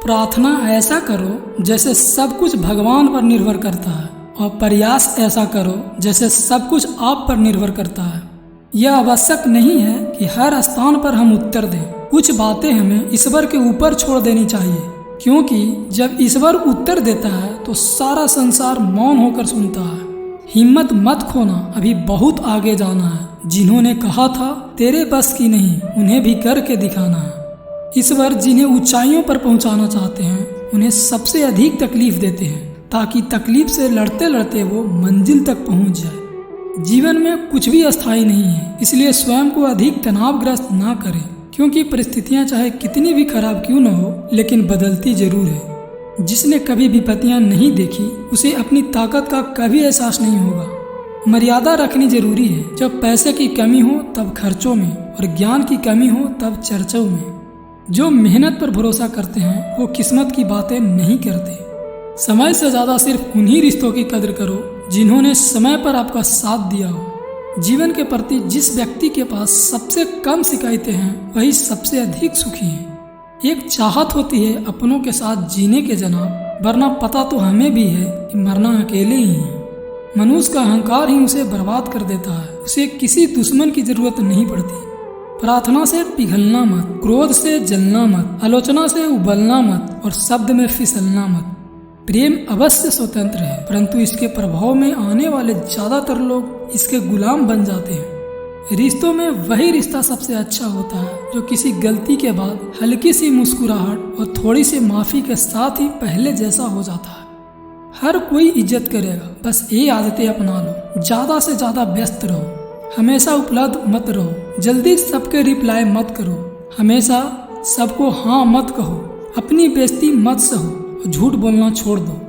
प्रार्थना ऐसा करो जैसे सब कुछ भगवान पर निर्भर करता है, और प्रयास ऐसा करो जैसे सब कुछ आप पर निर्भर करता है। यह आवश्यक नहीं है कि हर स्थान पर हम उत्तर दें। कुछ बातें हमें ईश्वर के ऊपर छोड़ देनी चाहिए, क्योंकि जब ईश्वर उत्तर देता है तो सारा संसार मौन होकर सुनता है। हिम्मत मत खोना, अभी बहुत आगे जाना है। जिन्होंने कहा था तेरे बस की नहीं, उन्हें भी करके दिखाना है। ईश्वर जिन्हें ऊंचाइयों पर पहुंचाना चाहते हैं उन्हें सबसे अधिक तकलीफ देते हैं, ताकि तकलीफ से लड़ते लड़ते वो मंजिल तक पहुंच जाए। जीवन में कुछ भी अस्थायी नहीं है, इसलिए स्वयं को अधिक तनावग्रस्त ना करें, क्योंकि परिस्थितियां चाहे कितनी भी खराब क्यों न हो, लेकिन बदलती जरूर है। जिसने कभी विपत्तियां नहीं देखी उसे अपनी ताकत का कभी एहसास नहीं होगा। मर्यादा रखनी जरूरी है। जब पैसे की कमी हो तब खर्चों में, और ज्ञान की कमी हो तब चर्चाओं में। जो मेहनत पर भरोसा करते हैं वो किस्मत की बातें नहीं करते। समय से ज्यादा सिर्फ उन्हीं रिश्तों की कदर करो जिन्होंने समय पर आपका साथ दिया हो। जीवन के प्रति जिस व्यक्ति के पास सबसे कम शिकायतें हैं वही सबसे अधिक सुखी है। एक चाहत होती है अपनों के साथ जीने के जनाब, वरना पता तो हमें भी है कि मरना अकेले ही है। मनुष्य का अहंकार ही उसे बर्बाद कर देता है। उसे किसी दुश्मन की जरूरत नहीं पड़ती। प्रार्थना से पिघलना मत, क्रोध से जलना मत, आलोचना से उबलना मत, और शब्द में फिसलना मत। प्रेम अवश्य स्वतंत्र है, परंतु इसके प्रभाव में आने वाले ज्यादातर लोग इसके गुलाम बन जाते हैं। रिश्तों में वही रिश्ता सबसे अच्छा होता है जो किसी गलती के बाद हल्की सी मुस्कुराहट और थोड़ी सी माफी के साथ ही पहले जैसा हो जाता है। हर कोई इज्जत करेगा, बस ये आदतें अपना लो। ज्यादा से ज्यादा व्यस्त रहो, हमेशा उपलब्ध मत रहो, जल्दी सबके रिप्लाई मत करो, हमेशा सबको हाँ मत कहो, अपनी बेइज्जती मत सहो, झूठ बोलना छोड़ दो।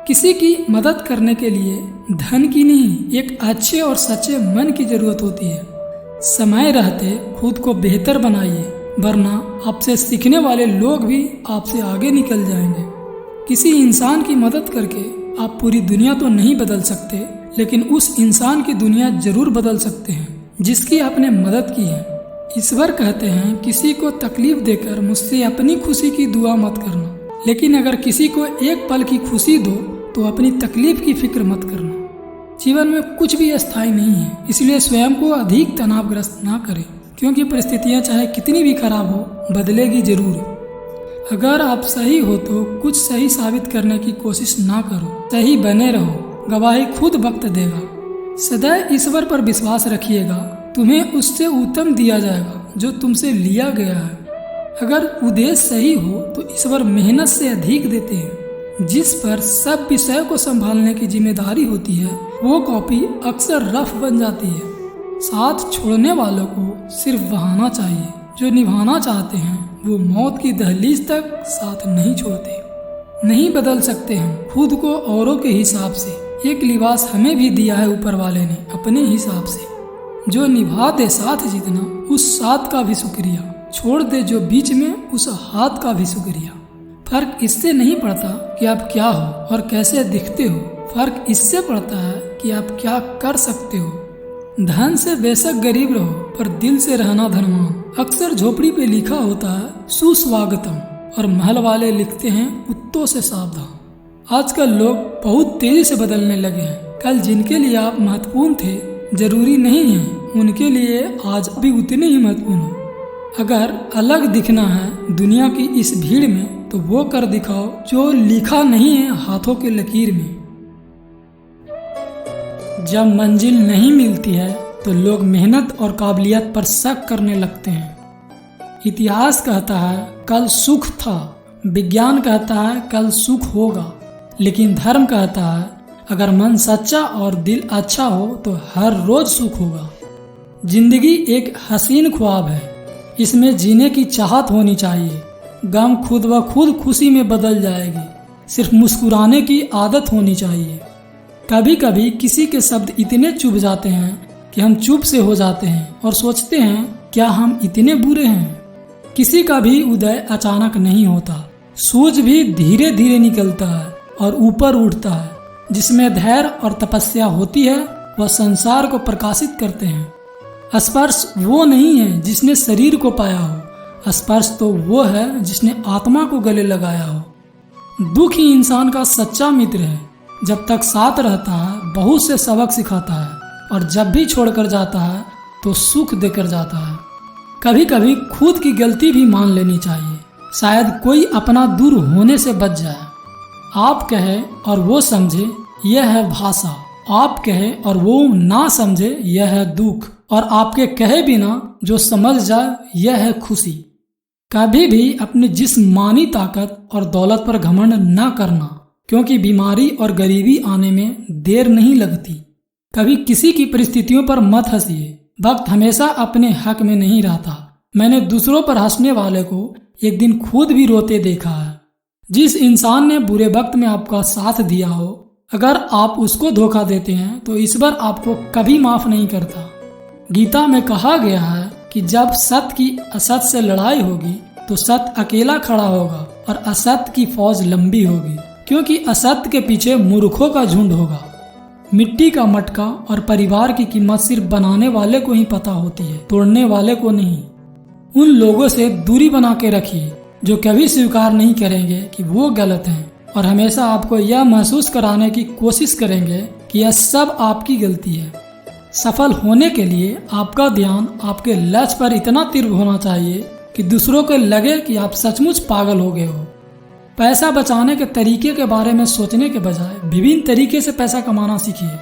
किसी की मदद करने के लिए धन की नहीं, एक अच्छे और सच्चे मन की जरूरत होती है। समय रहते खुद को बेहतर बनाइए, वरना आपसे सीखने वाले लोग भी आपसे आगे निकल जाएंगे। किसी इंसान की मदद करके आप पूरी दुनिया तो नहीं बदल सकते, लेकिन उस इंसान की दुनिया जरूर बदल सकते हैं जिसकी आपने मदद की है। ईश्वर कहते हैं किसी को तकलीफ देकर मुझसे अपनी खुशी की दुआ मत करना, लेकिन अगर किसी को एक पल की खुशी दो तो अपनी तकलीफ की फिक्र मत करना। जीवन में कुछ भी अस्थायी नहीं है, इसलिए स्वयं को अधिक तनावग्रस्त ना करें, क्योंकि परिस्थितियां चाहे कितनी भी खराब हो बदलेगी जरूर। अगर आप सही हो तो कुछ सही साबित करने की कोशिश ना करो, सही बने रहो, गवाही खुद वक्त देगा। सदैव ईश्वर पर विश्वास रखिएगा, तुम्हें उससे उत्तम दिया जाएगा जो तुमसे लिया गया है। अगर उद्देश्य सही हो तो ईश्वर मेहनत से अधिक देते हैं। जिस पर सब विषय को संभालने की जिम्मेदारी होती है वो कॉपी अक्सर रफ बन जाती है। साथ छोड़ने वालों को सिर्फ बहाना चाहिए, जो निभाना चाहते हैं वो मौत की दहलीज तक साथ नहीं छोड़ते। नहीं बदल सकते हम खुद को औरों के हिसाब से, एक लिबास हमें भी दिया है ऊपर वाले ने अपने हिसाब से। जो निभा दे साथ जितना उस साथ का भी शुक्रिया, छोड़ दे जो बीच में उस हाथ का भी शुक्रिया। फर्क इससे नहीं पड़ता कि आप क्या हो और कैसे दिखते हो, फर्क इससे पड़ता है कि आप क्या कर सकते हो। धन से बेशक गरीब रहो पर दिल से रहना धनवान। अक्सर झोपड़ी पे लिखा होता है सुस्वागतम, और महल वाले लिखते हैं कुत्तों से सावधान। आजकल लोग बहुत तेजी से बदलने लगे हैं। कल जिनके लिए आप महत्वपूर्ण थे जरूरी नहीं है उनके लिए आज भी उतने ही महत्वपूर्ण हो। अगर अलग दिखना है दुनिया की इस भीड़ में तो वो कर दिखाओ जो लिखा नहीं है हाथों के लकीर में। जब मंजिल नहीं मिलती है तो लोग मेहनत और काबिलियत पर शक करने लगते हैं। इतिहास कहता है कल सुख था, विज्ञान कहता है कल सुख होगा, लेकिन धर्म कहता है अगर मन सच्चा और दिल अच्छा हो तो हर रोज सुख होगा। जिंदगी एक हसीन ख्वाब है, इसमें जीने की चाहत होनी चाहिए। गम खुद व खुद खुशी में बदल जाएगी, सिर्फ मुस्कुराने की आदत होनी चाहिए। कभी कभी किसी के शब्द इतने चुभ जाते हैं कि हम चुप से हो जाते हैं और सोचते हैं क्या हम इतने बुरे हैं। किसी का भी उदय अचानक नहीं होता, सूरज भी धीरे धीरे निकलता है और ऊपर उठता है। जिसमें धैर्य और तपस्या होती है वह संसार को प्रकाशित करते हैं। स्पर्श वो नहीं है जिसने शरीर को पाया हो, स्पर्श तो वो है जिसने आत्मा को गले लगाया हो। दुख ही इंसान का सच्चा मित्र है। जब तक साथ रहता है बहुत से सबक सिखाता है, और जब भी छोड़कर जाता है तो सुख देकर जाता है। कभी कभी खुद की गलती भी मान लेनी चाहिए, शायद कोई अपना दूर होने से बच जाए। आप कहे और वो समझे, यह है भाषा। आप कहे और वो ना समझे, यह है दुख। और आपके कहे बिना जो समझ जाए, यह है खुशी। कभी भी अपनी जिस्मानी ताकत और दौलत पर घमंड न करना, क्योंकि बीमारी और गरीबी आने में देर नहीं लगती। कभी किसी की परिस्थितियों पर मत हंसिए। वक्त हमेशा अपने हक में नहीं रहता। मैंने दूसरों पर हंसने वाले को एक दिन खुद भी रोते देखा है। जिस इंसान ने बुरे वक्त में आपका साथ दिया हो, अगर आप उसको धोखा देते हैं तो ईश्वर आपको कभी माफ नहीं करता। गीता में कहा गया है कि जब सत्य की असत से लड़ाई होगी तो सत्य अकेला खड़ा होगा और असत्य की फौज लंबी होगी, क्योंकि असत्य के पीछे मूर्खों का झुंड होगा। मिट्टी का मटका और परिवार की कीमत सिर्फ बनाने वाले को ही पता होती है, तोड़ने वाले को नहीं। उन लोगों से दूरी बना के रखिए जो कभी स्वीकार नहीं करेंगे कि वो गलत हैं और हमेशा आपको यह महसूस कराने की कोशिश करेंगे कि यह सब आपकी गलती है। सफल होने के लिए आपका ध्यान आपके लक्ष्य पर इतना तीव्र होना चाहिए कि दूसरों को लगे कि आप सचमुच पागल हो गए हो। पैसा बचाने के तरीके के बारे में सोचने के बजाय विभिन्न तरीके से पैसा कमाना सीखिए।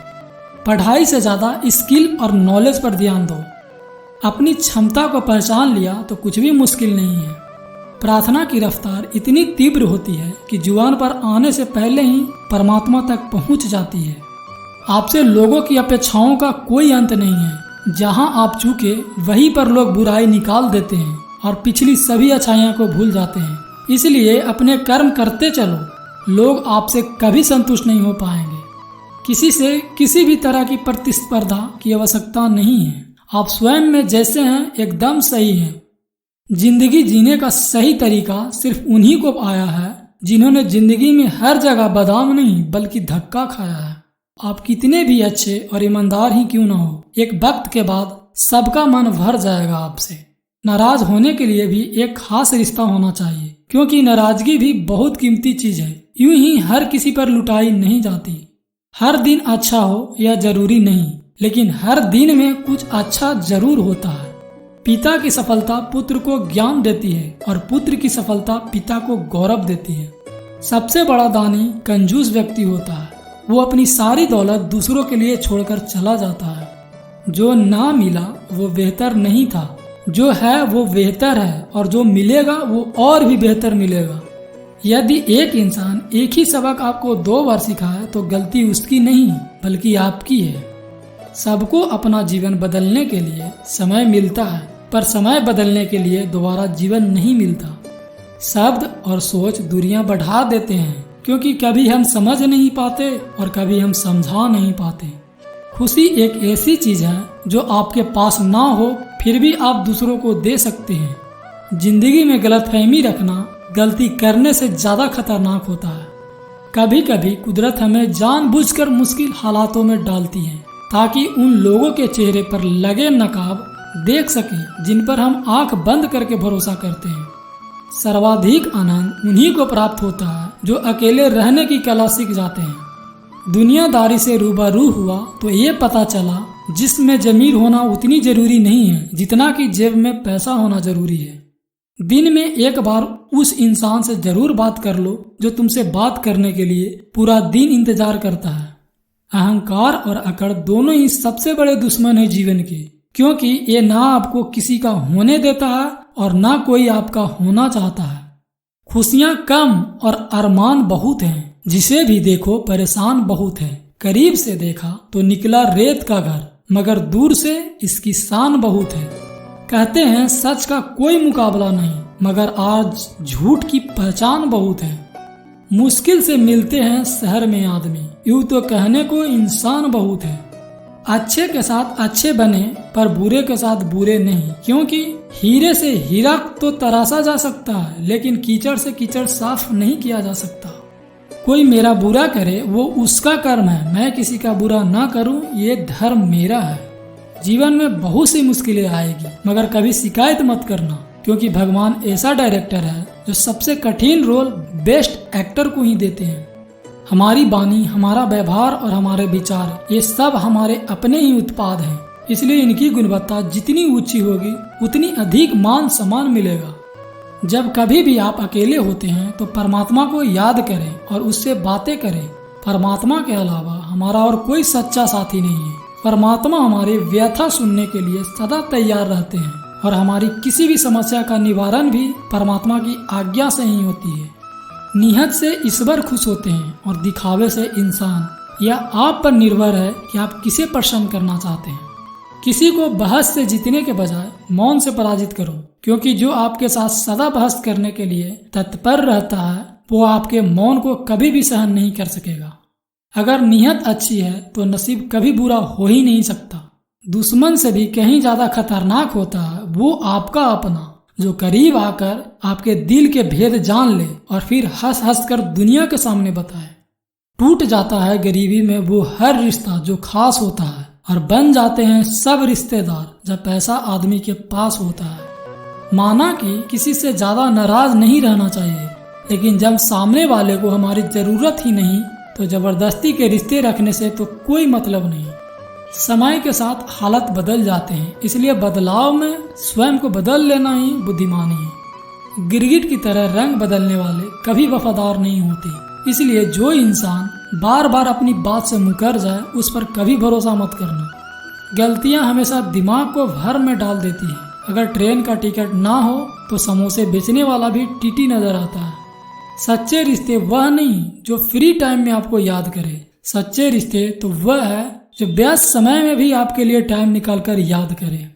पढ़ाई से ज़्यादा स्किल और नॉलेज पर ध्यान दो। अपनी क्षमता को पहचान लिया तो कुछ भी मुश्किल नहीं है। प्रार्थना की रफ्तार इतनी तीव्र होती है कि जुबान पर आने से पहले ही परमात्मा तक पहुंच जाती है। आपसे लोगों की अपेक्षाओं का कोई अंत नहीं है। जहां आप चूके वहीं पर लोग बुराई निकाल देते हैं और पिछली सभी अच्छाइयों को भूल जाते हैं। इसलिए अपने कर्म करते चलो। लोग आपसे कभी संतुष्ट नहीं हो पाएंगे। किसी से किसी भी तरह की प्रतिस्पर्धा की आवश्यकता नहीं है। आप स्वयं में जैसे हैं एकदम सही हैं। जिंदगी जीने का सही तरीका सिर्फ उन्हीं को आया है जिन्होंने जिंदगी में हर जगह बादाम नहीं बल्कि धक्का खाया है। आप कितने भी अच्छे और ईमानदार ही क्यों ना हो, एक वक्त के बाद सबका मन भर जाएगा आपसे। नाराज होने के लिए भी एक खास रिश्ता होना चाहिए, क्योंकि नाराजगी भी बहुत कीमती चीज है। यूं ही हर किसी पर लुटाई नहीं जाती। हर दिन अच्छा हो यह जरूरी नहीं, लेकिन हर दिन में कुछ अच्छा जरूर होता है। पिता की सफलता पुत्र को ज्ञान देती है और पुत्र की सफलता पिता को गौरव देती है। सबसे बड़ा दानी कंजूस व्यक्ति होता है। वो अपनी सारी दौलत दूसरों के लिए छोड़कर चला जाता है। जो ना मिला वो बेहतर नहीं था, जो है वो बेहतर है, और जो मिलेगा वो और भी बेहतर मिलेगा। यदि एक इंसान एक ही सबक आपको 2 बार सिखाए तो गलती उसकी नहीं बल्कि आपकी है। सबको अपना जीवन बदलने के लिए समय मिलता है, पर समय बदलने के लिए दोबारा जीवन नहीं मिलता। शब्द और सोच दूरियां बढ़ा देते हैं, क्योंकि कभी हम समझ नहीं पाते और कभी हम समझा नहीं पाते। खुशी एक ऐसी चीज है जो आपके पास ना हो फिर भी आप दूसरों को दे सकते हैं। जिंदगी में गलतफहमी रखना गलती करने से ज्यादा खतरनाक होता है। कभी कभी कुदरत हमें जानबूझकर मुश्किल हालातों में डालती है, ताकि उन लोगों के चेहरे पर लगे नकाब देख सके जिन पर हम आंख बंद करके भरोसा करते हैं। सर्वाधिक आनंद उन्हीं को प्राप्त होता है जो अकेले रहने की कला सीख जाते हैं। दुनियादारी से रूबरू हुआ तो ये पता चला जिसमें जमीर होना उतनी जरूरी नहीं है जितना कि जेब में पैसा होना जरूरी है। दिन में एक बार उस इंसान से जरूर बात कर लो जो तुमसे बात करने के लिए पूरा दिन इंतजार करता है। अहंकार और अकड़ दोनों ही सबसे बड़े दुश्मन है जीवन के, क्योंकि ये ना आपको किसी का होने देता है और ना कोई आपका होना चाहता है। खुशियां कम और अरमान बहुत हैं। जिसे भी देखो परेशान बहुत है। करीब से देखा तो निकला रेत का घर, मगर दूर से इसकी शान बहुत है। कहते हैं सच का कोई मुकाबला नहीं, मगर आज झूठ की पहचान बहुत है। मुश्किल से मिलते हैं शहर में आदमी, यूं तो कहने को इंसान बहुत है। अच्छे के साथ अच्छे बने पर बुरे के साथ बुरे नहीं, क्योंकि हीरे से हीरा तो तराशा जा सकता है, लेकिन कीचड़ से कीचड़ साफ नहीं किया जा सकता। कोई मेरा बुरा करे वो उसका कर्म है, मैं किसी का बुरा ना करूं ये धर्म मेरा है। जीवन में बहुत सी मुश्किलें आएगी, मगर कभी शिकायत मत करना। क्योंकि भगवान ऐसा डायरेक्टर है जो सबसे कठिन रोल बेस्ट एक्टर को ही देते हैं। हमारी वाणी, हमारा व्यवहार और हमारे विचार, ये सब हमारे अपने ही उत्पाद हैं। इसलिए इनकी गुणवत्ता जितनी ऊंची होगी उतनी अधिक मान सम्मान मिलेगा। जब कभी भी आप अकेले होते हैं तो परमात्मा को याद करें और उससे बातें करें। परमात्मा के अलावा हमारा और कोई सच्चा साथी नहीं है। परमात्मा हमारी व्यथा सुनने के लिए सदा तैयार रहते हैं और हमारी किसी भी समस्या का निवारण भी परमात्मा की आज्ञा से ही होती है। नियत से ईश्वर खुश होते हैं और दिखावे से इंसान। यह आप पर निर्भर है कि आप किसे प्रसन्न करना चाहते हैं। किसी को बहस से जीतने के बजाय मौन से पराजित करो, क्योंकि जो आपके साथ सदा बहस करने के लिए तत्पर रहता है वो आपके मौन को कभी भी सहन नहीं कर सकेगा। अगर नियत अच्छी है तो नसीब कभी बुरा हो ही नहीं सकता। दुश्मन से भी कहीं ज्यादा खतरनाक होता है वो आपका अपना, जो करीब आकर आपके दिल के भेद जान ले और फिर हंस हंस कर दुनिया के सामने बताए। टूट जाता है गरीबी में वो हर रिश्ता जो खास होता है और बन जाते हैं सब रिश्तेदार जब पैसा आदमी के पास होता है। माना कि किसी से ज्यादा नाराज नहीं रहना चाहिए, लेकिन जब सामने वाले को हमारी जरूरत ही नहीं तो जबरदस्ती के रिश्ते रखने से तो कोई मतलब नहीं। समय के साथ हालत बदल जाते हैं, इसलिए बदलाव में स्वयं को बदल लेना ही बुद्धिमानी है। गिरगिट की तरह रंग बदलने वाले कभी वफादार नहीं होते। इसलिए जो इंसान बार बार अपनी बात से मुकर जाए उस पर कभी भरोसा मत करना। गलतियां हमेशा दिमाग को भर में डाल देती हैं। अगर ट्रेन का टिकट ना हो तो समोसे बेचने वाला भी टीटी नजर आता है। सच्चे रिश्ते वह नहीं जो फ्री टाइम में आपको याद करे। सच्चे रिश्ते तो वह है जो व्यस्त समय में भी आपके लिए टाइम निकालकर याद करे।